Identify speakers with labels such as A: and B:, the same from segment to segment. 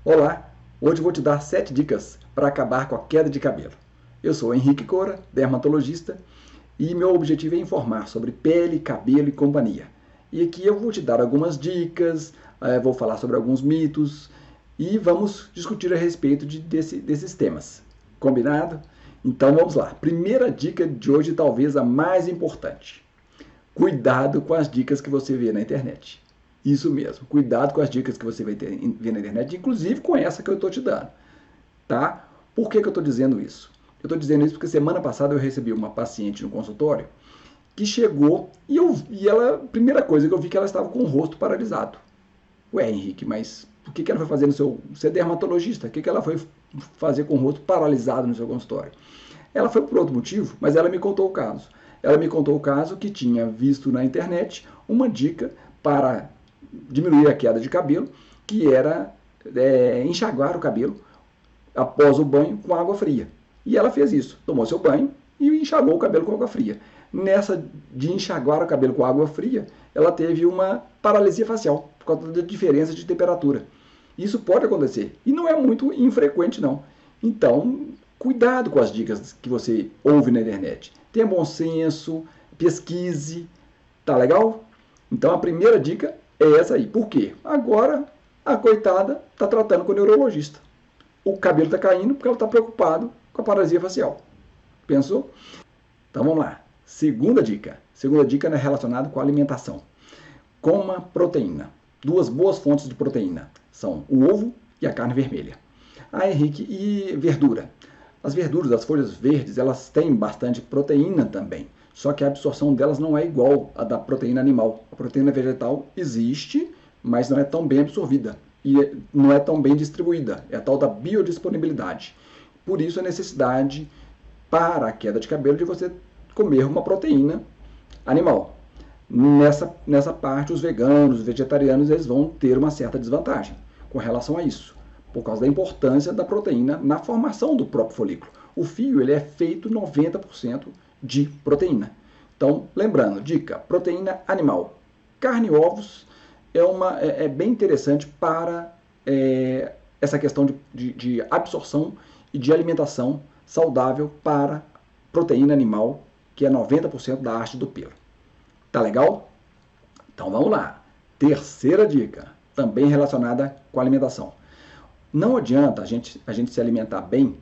A: Olá, hoje eu vou te dar 7 dicas para acabar com a queda de cabelo. Eu sou Henrique Cora, dermatologista, e meu objetivo é informar sobre pele, cabelo e companhia. E aqui eu vou te dar algumas dicas, vou falar sobre alguns mitos e vamos discutir a respeito desses temas. Combinado? Então vamos lá. Primeira dica de hoje, talvez a mais importante. Cuidado com as dicas que você vê na internet. Isso mesmo, cuidado com as dicas que você vai ver na internet, inclusive com essa que eu estou te dando, tá? Por que eu estou dizendo isso? Eu estou dizendo isso porque semana passada eu recebi uma paciente no consultório que chegou e ela, primeira coisa que eu vi que ela estava com o rosto paralisado. Ué, Henrique, mas o que ela foi fazer no seu... Você é dermatologista, o que ela foi fazer com o rosto paralisado no seu consultório? Ela foi por outro motivo, mas ela me contou o caso. Ela me contou o caso que tinha visto na internet uma dica para diminuir a queda de cabelo, que era enxaguar o cabelo após o banho com água fria. E ela fez isso, tomou seu banho e enxagou o cabelo com água fria. Nessa de enxaguar o cabelo com água fria, ela teve uma paralisia facial, por causa da diferença de temperatura. Isso pode acontecer, e não é muito infrequente não. Então, cuidado com as dicas que você ouve na internet. Tenha bom senso, pesquise, tá legal? Então a primeira dica é essa aí. Por quê? Agora a coitada está tratando com o neurologista. O cabelo está caindo porque ela está preocupada com a paralisia facial. Pensou? Então vamos lá. Segunda dica. Segunda dica é relacionada com a alimentação. Coma proteína. Duas boas fontes de proteína são o ovo e a carne vermelha. Ah, Henrique, e verdura? As verduras, as folhas verdes, elas têm bastante proteína também. Só que a absorção delas não é igual à da proteína animal. A proteína vegetal existe, mas não é tão bem absorvida e não é tão bem distribuída. É a tal da biodisponibilidade. Por isso a necessidade para a queda de cabelo de você comer uma proteína animal. Nessa parte, os veganos, os vegetarianos, eles vão ter uma certa desvantagem com relação a isso, por causa da importância da proteína na formação do próprio folículo. O fio ele é feito 90% de proteína. Então, lembrando, dica, proteína animal. Carne e ovos é bem interessante para essa questão de absorção e de alimentação saudável para proteína animal, que é 90% da haste do pelo. Tá legal? Então vamos lá. Terceira dica, também relacionada com a alimentação. Não adianta a gente se alimentar bem,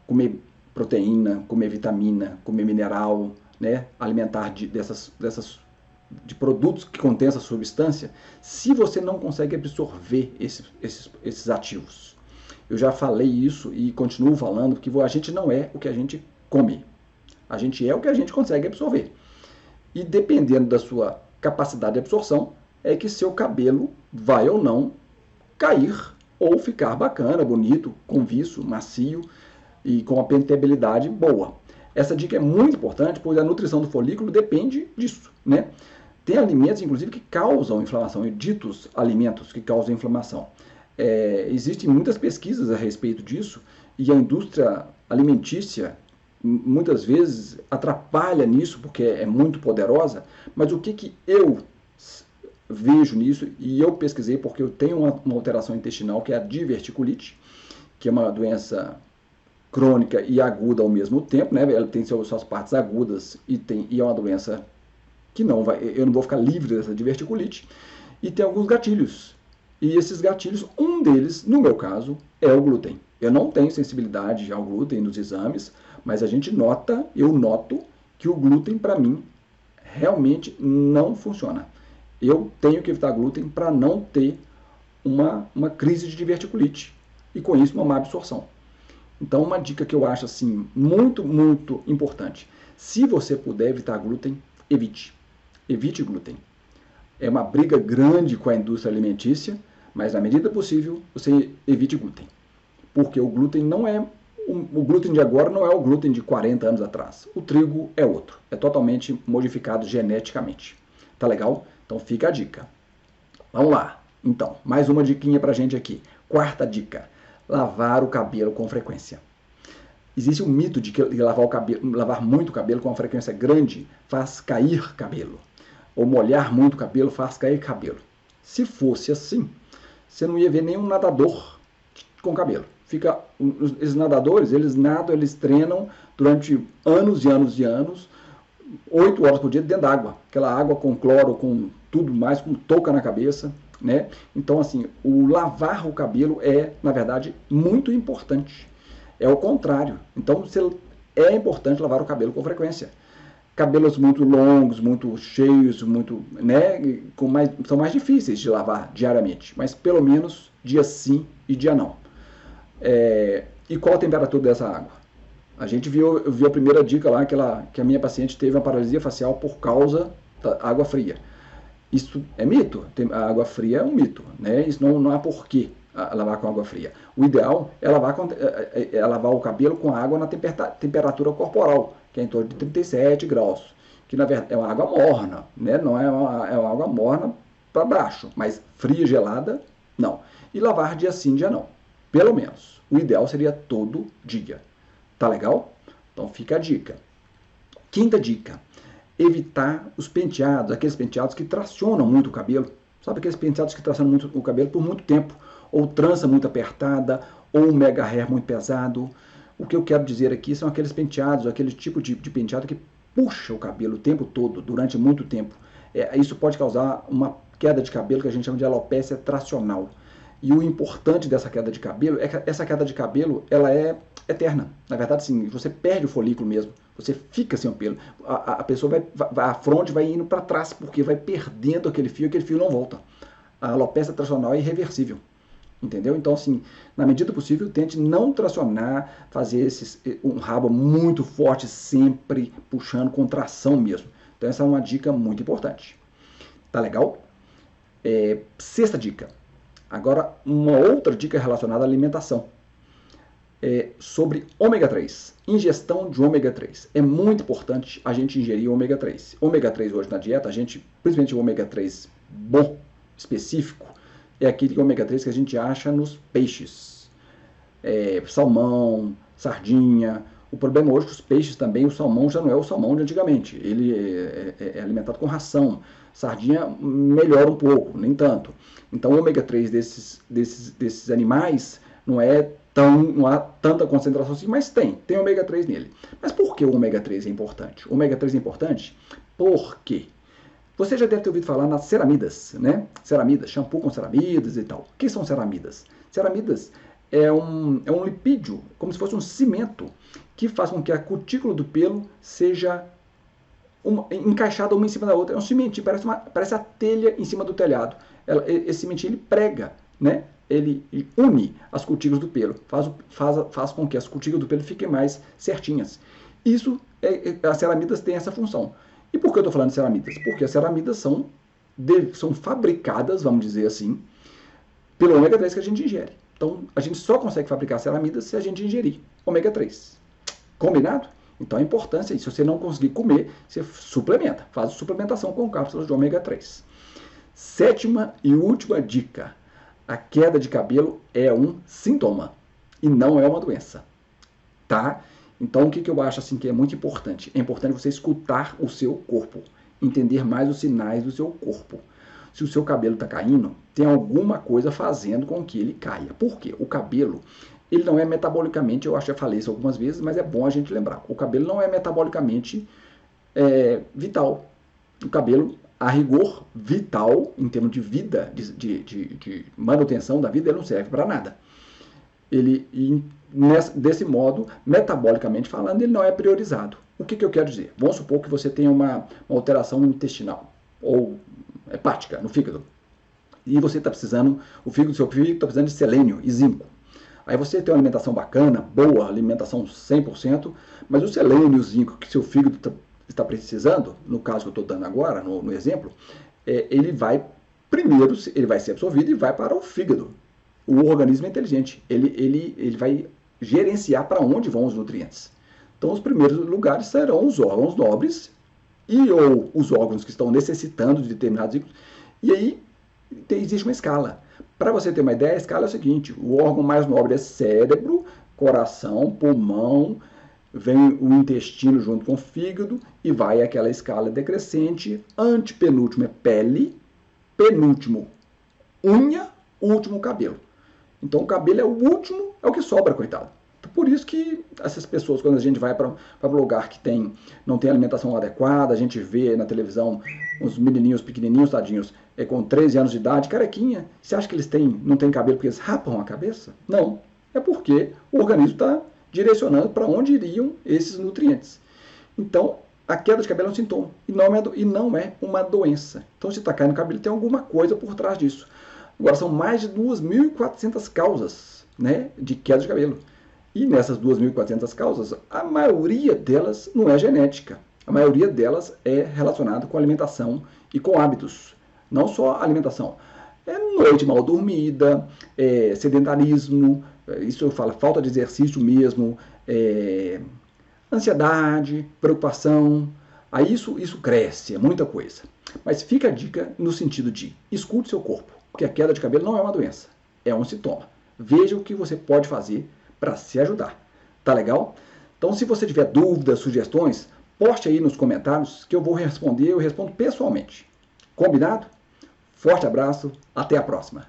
A: comer proteína, comer vitamina, comer mineral, né? Alimentar de produtos que contêm essa substância, se você não consegue absorver esses ativos. Eu já falei isso e continuo falando que a gente não é o que a gente come. A gente é o que a gente consegue absorver. E dependendo da sua capacidade de absorção, é que seu cabelo vai ou não cair ou ficar bacana, bonito, com viço, macio e com a penteabilidade boa. Essa dica é muito importante, pois a nutrição do folículo depende disso, né? Tem alimentos, inclusive, que causam inflamação, e ditos alimentos que causam inflamação. Existem muitas pesquisas a respeito disso, e a indústria alimentícia muitas vezes atrapalha nisso, porque é muito poderosa, mas o que eu vejo nisso, e eu pesquisei porque eu tenho uma alteração intestinal, que é a diverticulite, que é uma doença crônica e aguda ao mesmo tempo, né? Ela tem suas partes agudas e é uma doença que eu não vou ficar livre dessa diverticulite, e tem alguns gatilhos. E esses gatilhos, um deles, no meu caso, é o glúten. Eu não tenho sensibilidade ao glúten nos exames, mas eu noto que o glúten para mim realmente não funciona. Eu tenho que evitar glúten para não ter uma crise de diverticulite e com isso uma má absorção. Então uma dica que eu acho assim muito, muito importante. Se você puder evitar glúten, evite. Evite glúten. É uma briga grande com a indústria alimentícia, mas na medida possível você evite glúten. Porque o glúten o glúten de agora não é o glúten de 40 anos atrás. O trigo é outro. É totalmente modificado geneticamente. Tá legal? Então fica a dica. Vamos lá. Então, mais uma diquinha pra gente aqui. Quarta dica. Lavar o cabelo com frequência. Existe um mito de que lavar muito o cabelo com uma frequência grande faz cair cabelo. Ou molhar muito o cabelo faz cair cabelo. Se fosse assim, você não ia ver nenhum nadador com o cabelo. Esses nadadores, eles nadam, eles treinam durante anos e anos e anos, 8 horas por dia dentro d'água. Aquela água com cloro, com tudo mais, com touca na cabeça, né? Então, assim, o lavar o cabelo é, na verdade, muito importante. É o contrário. Então, é importante lavar o cabelo com frequência. Cabelos muito longos, muito cheios, muito, né, são mais difíceis de lavar diariamente, mas pelo menos dia sim e dia não. E qual a temperatura dessa água? A gente viu a primeira dica lá, que a minha paciente teve uma paralisia facial por causa da água fria. Isso é mito, a água fria é um mito, né? Isso não há porquê lavar com água fria. O ideal é lavar o cabelo com água na temperatura corporal, que é em torno de 37 graus, que na verdade é uma água morna, né? Não é uma água morna para baixo, mas fria, gelada, não. E lavar dia sim, dia não, pelo menos. O ideal seria todo dia. Tá legal? Então fica a dica. Quinta dica: evitar os penteados, aqueles penteados que tracionam muito o cabelo. Sabe aqueles penteados que tracionam muito o cabelo por muito tempo? Ou trança muito apertada, ou um mega hair muito pesado. O que eu quero dizer aqui são aqueles penteados, aquele tipo de penteado que puxa o cabelo o tempo todo, durante muito tempo. Isso pode causar uma queda de cabelo que a gente chama de alopecia tracional. E o importante dessa queda de cabelo é que essa queda de cabelo, ela é eterna. Na verdade, sim, você perde o folículo mesmo. Você fica sem o pelo. A pessoa a fronte vai indo para trás, porque vai perdendo aquele fio não volta. A alopecia tracional é irreversível. Entendeu? Então, assim, na medida possível, tente não tracionar, fazer um rabo muito forte, sempre puxando com tração mesmo. Então, essa é uma dica muito importante. Tá legal? Sexta dica. Agora, uma outra dica relacionada à alimentação. Sobre ômega 3, ingestão de ômega 3. É muito importante a gente ingerir ômega 3. Ômega 3 hoje na dieta, principalmente o ômega 3 bom, específico, é aquele ômega 3 que a gente acha nos peixes. Salmão, sardinha. O problema hoje é que os peixes também, o salmão já não é o salmão de antigamente. Ele é alimentado com ração. Sardinha melhora um pouco, nem tanto. Então o ômega 3 desses animais não há tanta concentração assim, mas tem ômega 3 nele. Mas por que o ômega 3 é importante? O ômega 3 é importante porque você já deve ter ouvido falar nas ceramidas, né? Ceramidas, shampoo com ceramidas e tal. O que são ceramidas? Ceramidas é um lipídio, como se fosse um cimento, que faz com que a cutícula do pelo seja encaixada uma em cima da outra. É um cimentinho, parece a telha em cima do telhado. Esse cimentinho ele prega, né? Ele une as cutículas do pelo, faz com que as cutículas do pelo fiquem mais certinhas. As ceramidas têm essa função. E por que eu estou falando de ceramidas? Porque as ceramidas são fabricadas, vamos dizer assim, pelo ômega 3 que a gente ingere. Então, a gente só consegue fabricar ceramidas se a gente ingerir ômega 3. Combinado? Então, a importância é isso. Se você não conseguir comer, você suplementa. Faz suplementação com cápsulas de ômega 3. Sétima e última dica. A queda de cabelo é um sintoma e não é uma doença. Tá? Então, o que eu acho assim que é muito importante? É importante você escutar o seu corpo, entender mais os sinais do seu corpo. Se o seu cabelo está caindo, tem alguma coisa fazendo com que ele caia. Por quê? O cabelo, ele não é metabolicamente, eu acho que eu falei isso algumas vezes, mas é bom a gente lembrar. O cabelo não é metabolicamente vital. O cabelo, a rigor vital, em termos de vida, de manutenção da vida, ele não serve para nada. Desse modo, metabolicamente falando, ele não é priorizado. O que eu quero dizer? Vamos supor que você tenha uma alteração intestinal ou hepática no fígado. E você está precisando, o seu fígado está precisando de selênio e zinco. Aí você tem uma alimentação bacana, boa, alimentação 100%, mas o selênio e o zinco que seu fígado está precisando, no caso que eu estou dando agora, no exemplo, ele vai ser absorvido e vai para o fígado. O organismo é inteligente, ele vai gerenciar para onde vão os nutrientes. Então, os primeiros lugares serão os órgãos nobres ou os órgãos que estão necessitando de determinados ciclos. E aí existe uma escala. Para você ter uma ideia, a escala é o seguinte: o órgão mais nobre é cérebro, coração, pulmão, vem o intestino junto com o fígado e vai aquela escala decrescente. Antepenúltimo é pele, penúltimo unha, último cabelo. Então o cabelo é o último, é o que sobra, coitado. Por isso que essas pessoas, quando a gente vai para um lugar que não tem alimentação adequada, a gente vê na televisão uns menininhos pequenininhos, tadinhos, com 13 anos de idade, carequinha. Você acha que eles não têm cabelo porque eles rapam a cabeça? Não. É porque o organismo está direcionando para onde iriam esses nutrientes. Então, a queda de cabelo é um sintoma e não é uma doença. Então, se está caindo cabelo, tem alguma coisa por trás disso. Agora, são mais de 2.400 causas, né, de queda de cabelo. E nessas 2.400 causas, a maioria delas não é genética. A maioria delas é relacionada com alimentação e com hábitos. Não só alimentação. É noite mal dormida, sedentarismo, isso eu falo, falta de exercício mesmo, ansiedade, preocupação. Aí isso cresce, é muita coisa. Mas fica a dica no sentido de escute seu corpo, porque a queda de cabelo não é uma doença, é um sintoma. Veja o que você pode fazer para se ajudar. Tá legal? Então, se você tiver dúvidas, sugestões, poste aí nos comentários que eu vou responder, eu respondo pessoalmente. Combinado? Forte abraço, até a próxima.